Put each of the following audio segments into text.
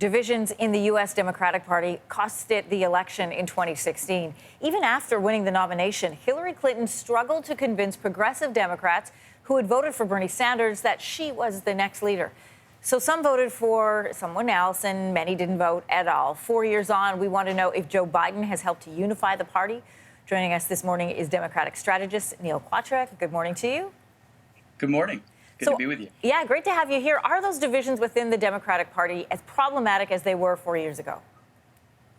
Divisions in the U.S. Democratic Party cost it the election in 2016. Even after winning the nomination, Hillary Clinton struggled to convince progressive Democrats who had voted for Bernie Sanders that she was the next leader. So some voted for someone else and many didn't vote at all. 4 years on, we want to know if Joe Biden has helped to unify the party. Joining us this morning is Democratic strategist Neil Quatrick. Good morning to you. Good morning. Good to be with you. Yeah, great to have you here. Are those divisions within the Democratic Party as problematic as they were 4 years ago?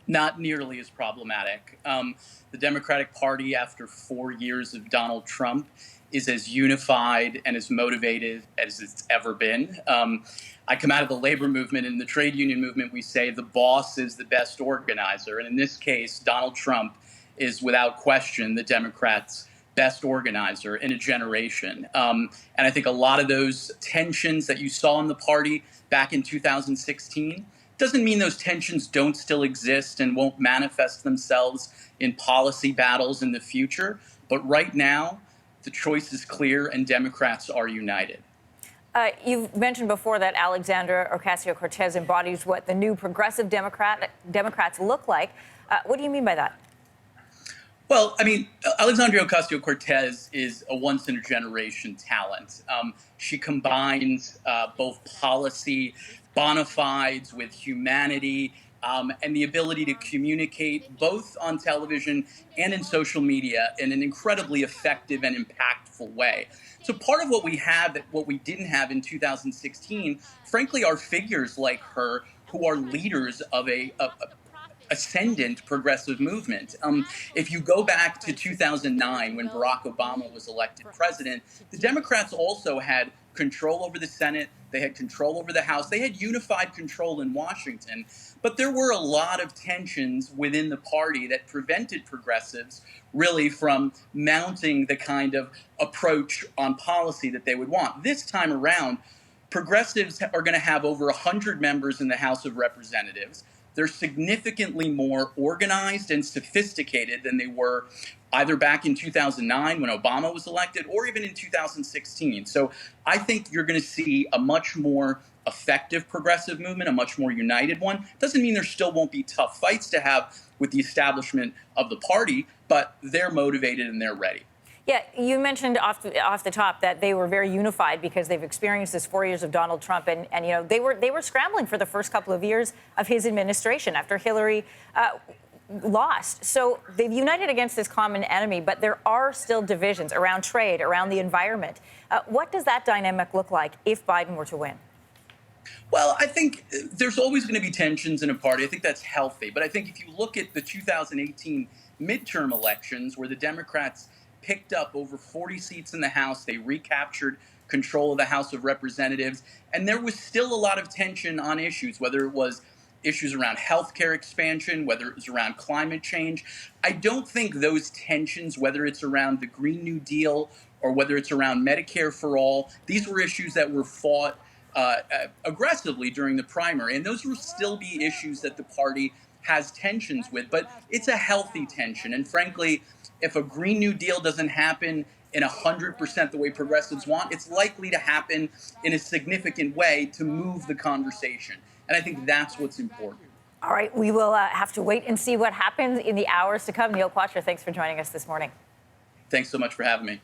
Not nearly as problematic. The Democratic Party, after 4 years of Donald Trump, is as unified and as motivated as it's ever been. I come out of the labor movement. In the trade union movement, we say the boss is the best organizer. And in this case, Donald Trump is without question the Democrats' best organizer in a generation. And I think a lot of those tensions that you saw in the party back in 2016 doesn't mean those tensions don't still exist and won't manifest themselves in policy battles in the future. But right now, the choice is clear and Democrats are united. You've mentioned before that Alexandria Ocasio-Cortez embodies what the new progressive Democrats look like. What do you mean by that? Well, I mean, Alexandria Ocasio-Cortez is a once-in-a-generation talent. She combines both policy bona fides with humanity and the ability to communicate both on television and in social media in an incredibly effective and impactful way. So part of what we have, what we didn't have in 2016, frankly, are figures like her who are leaders of a ascendant progressive movement. If you go back to 2009, when Barack Obama was elected president, the Democrats also had control over the Senate. They had control over the House. They had unified control in Washington. But there were a lot of tensions within the party that prevented progressives really from mounting the kind of approach on policy that they would want. This time around, progressives are going to have over 100 members in the House of Representatives. They're significantly more organized and sophisticated than they were either back in 2009 when Obama was elected or even in 2016. So I think you're going to see a much more effective progressive movement, a much more united one. Doesn't mean there still won't be tough fights to have with the establishment of the party, but they're motivated and they're ready. Yeah, you mentioned off the top that they were very unified because they've experienced this 4 years of Donald Trump, and you know they were scrambling for the first couple of years of his administration after Hillary lost. So they've united against this common enemy, but there are still divisions around trade, around the environment. What does that dynamic look like if Biden were to win? Well, I think there's always going to be tensions in a party. I think that's healthy. But I think if you look at the 2018 midterm elections where the Democrats picked up over 40 seats in the House, they recaptured control of the House of Representatives, and there was still a lot of tension on issues, whether it was issues around healthcare expansion, whether it was around climate change. I don't think those tensions, whether it's around the Green New Deal or whether it's around Medicare for all, these were issues that were fought aggressively during the primary, and those will still be issues that the party has tensions with, but it's a healthy tension. And frankly, if a Green New Deal doesn't happen in 100% the way progressives want, it's likely to happen in a significant way to move the conversation. And I think that's what's important. All right, we will have to wait and see what happens in the hours to come. Neil Quatrick, thanks for joining us this morning. Thanks so much for having me.